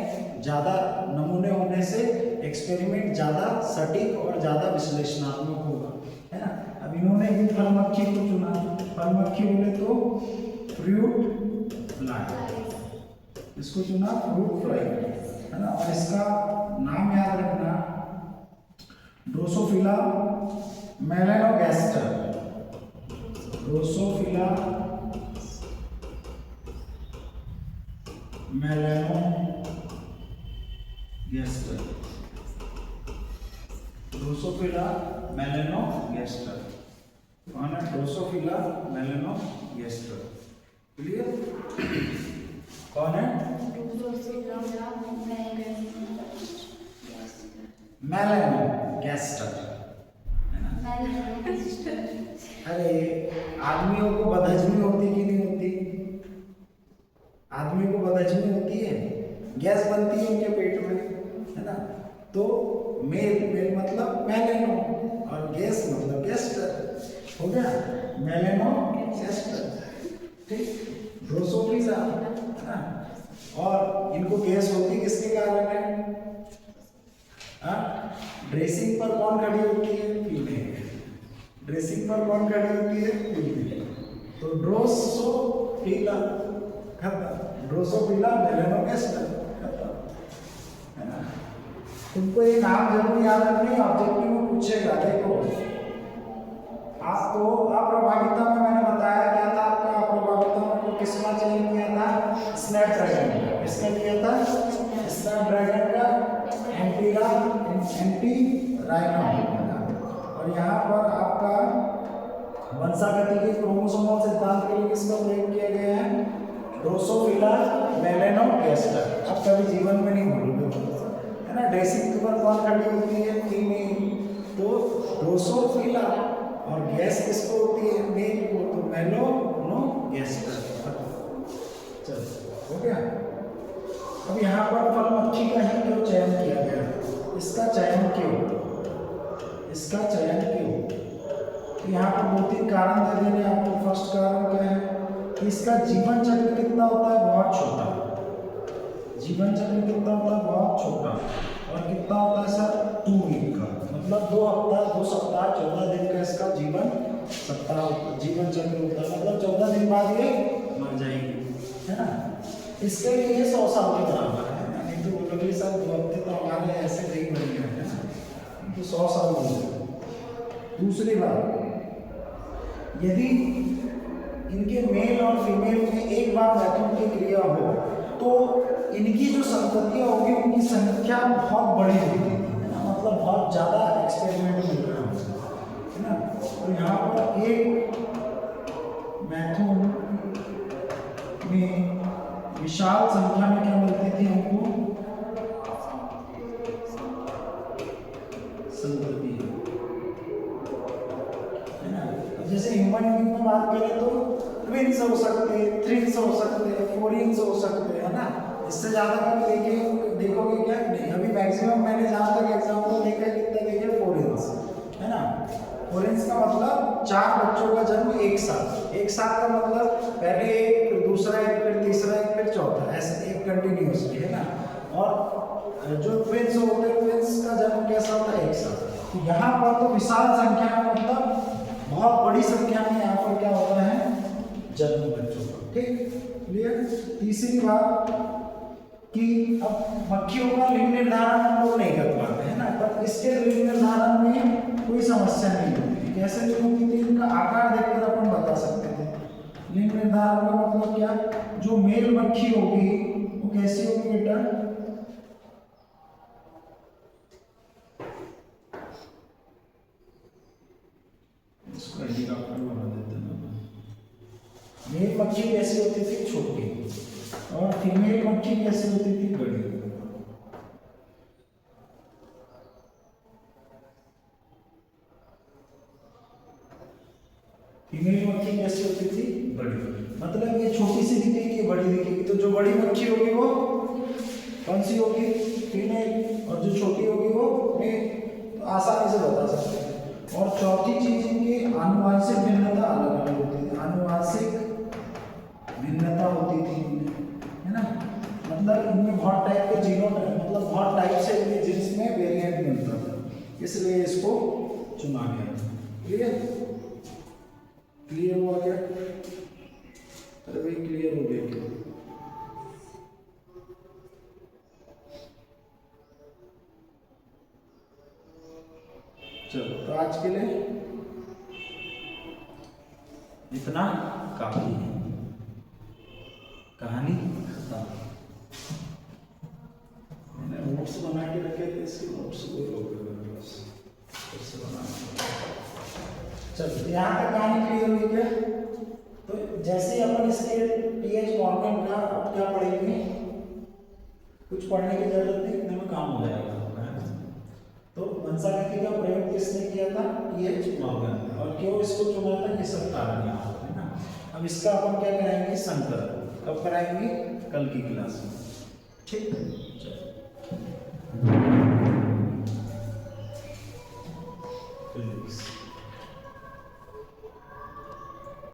ज़्यादा नमूने होने से एक्सपेरिमेंट ज़्यादा सटीक और ज़्यादा विश्लेषणात्मक होगा, है ना। अब इन्होंने भी फल मक्खी को चुना। फल मक्खी बोले तो फ्रूट फ्लाई, इसको चुना, फ्रूट फ्लाई, है ना। और इसका नाम याद रखना, ड्रोसोफिला मेलानोगैस्टर। ड्रोसोफिला मेलानोगैस्टर। ड्रोसोफिला मेलानोगैस्टर, कौन है, ड्रोसोफिला मेलानोगैस्टर। क्लियर, कौन है, मेलानोगैस्टर, है ना। अरे आदमियों को बदहजमी होती कि नहीं होती, आदमी को बदहजमी होती है, गैस बनती है उनके पेट में, है ना। तो मेल मतलब मेलेनो और गैस मतलब गैस्टर, हो गया मेलानोगैस्टर, ठीक। ड्रोसोफिला, है ना। और इनको गैस होती किसके कारण है, ड्रेसिंग पर कौन खड़ी होती है, फीमेल। ड्रेसिंग पर कौन खड़ी होती है? फीमेल। तो ड्रोसोफिला खत्म, ड्रोसोफिला मेलानोगास्टर खत्म, है ना। तुमको ये नाम जरूर याद रखनी है, ऑब्जेक्टिव में पूछेगा। देखो आपको अप्रभाविता में मैंने बताया क्या था, आपका अप्रभाविता में को किसका चयन किया था? स्नैपड्रैगन का। किसका किया था? स्नैपड्रैगन का एंटी राइनो। और यहाँ पर आपका वंशागति के क्रोमोसोमल सिद्धांत के लिए किसका प्रयोग किया गया है? Drosophila melanogaster. अब कभी जीवन में नहीं भूलोगे, है ना। ड्रेसिंग के ऊपर कौन खड़ी होती है? फीमेल। तो ड्रोसोफिला। और गैस किसको होती है? मेल को। तो मेलानोगास्टर। चलो हो गया। अब यहाँ पर फल मक्खी का ही क्यों चयन किया गया? इसका चयन क्यों? इसका चयन क्यों? यहाँ पर 2-3 कारण दे देंगे आपको। फर्स्ट कारण क्या है कि इसका जीवन चक्र कितना होता है? बहुत छोटा। जीवन चक्र कितना होता है? बहुत छोटा। और कितना होता है सर? 2 वीक का, मतलब 2 हफ्ता 2 सप्ताह 14 दिन का इसका जीवन जीवन चक्र होता है। मतलब 14 दिन बाद ये मर जाएगी, है ना। इसके लिए 100 साल के बराबर है। नहीं तो बोलोगे सर 2 हफ्ते तो हमारे ऐसे नहीं बन गए, है ना। तो 100 साल हो गए। दूसरी बात, यदि इनके मेल और फीमेल में एक बार मैथुन की क्रिया हो तो इनकी जो संततियाँ होगी उनकी संख्या बहुत बड़ी होगी, है ना। मतलब बहुत ज़्यादा एक्सपेरिमेंट मिल रहा है ना। तो यहाँ पर एक मैथुन में विशाल संख्या में क्या मिलती थी हमको? संतति, है ना। जैसे ह्यूमन बीइंग में बात करें तो ट्विन्स हो सकते हैं, थ्रिन्स हो सकते हैं, फोरिन्स हो सकते हैं, है ना। इससे ज़्यादा कर देखोगे क्या? नहीं। अभी मैक्सिमम मैंने जहाँ तक एग्जाम्पल देखा है कितना देखे? फोरिन्स, है ना। फोरिन्स का मतलब 4 बच्चों का जन्म एक साथ। एक साथ का मतलब पहले एक, फिर दूसरा एक, फिर तीसरा एक, फिर चौथा, ऐसे एक कंटिन्यूसली, है ना। और जो ट्विन्स होते हैं, ट्विन्स का जन्म कैसा होता है? एक साथ। तो यहाँ पर तो विशाल संख्या में, मतलब बहुत बड़ी संख्या में यहाँ पर क्या होता है? जन्म बच्चों का। ठीक, क्लियर। तीसरी बात कि अब मक्खियों का लिंग निर्धारण हम लोग नहीं कर पाते, है ना। पर इसके लिंग निर्धारण में कोई समस्या नहीं होती। कैसे नहीं होती थी? इनका आकार देखकर अपन बता सकते थे। लिंग निर्धारण का मतलब क्या? जो मेल मक्खी होगी वो कैसी होगी बेटा? इसको हेलीकॉप्टर बना देते हैं। मेल मक्खी कैसी होती थी? छोटी। और फीमेल मक्खी कैसी होती थी? बड़ी। फीमेल मक्खी कैसी होती थी? बड़ी। मतलब ये छोटी सी दिखेगी, ये बड़ी दिखेगी। तो जो बड़ी मक्खी होगी वो कौन सी होगी? फीमेल। और जो छोटी होगी वो मेल। तो आसानी से बता सकते हैं। और चौथी चीज, इनकी आनुवांशिक भिन्नता अलग अलग होती थी। आनुवांशिक भिन्नता होती थी इनमें, है ना। मतलब इनमें बहुत टाइप के जीनों, मतलब बहुत टाइप से इनके जीन्स में वेरिएंट मिलता था, इसलिए इसको चुना गया। क्लियर? क्लियर हुआ क्या? अरे भाई क्लियर हो गया क्या? चलो, तो आज के लिए इतना काफी है। कहानी खत्म। मैंने नोट्स बना के रखे थे, इसके नोट्स वो लोग चलो, यहाँ तक कहानी क्लियर हुई क्या? तो जैसे ही अपन इसके टीएच मॉर्गन का क्या पढ़ेंगे? कुछ पढ़ने की जरूरत नहीं, इतने में काम हो जाएगा। तो वंशागति का प्रयोग किसने किया था? T H Morgan. और क्यों इसको चुना था? ये सब कारण यहाँ है ना। अब इसका अपन क्या कराएंगे? संकर। कब कराएंगे? कल की क्लास में। ठीक है, चलो।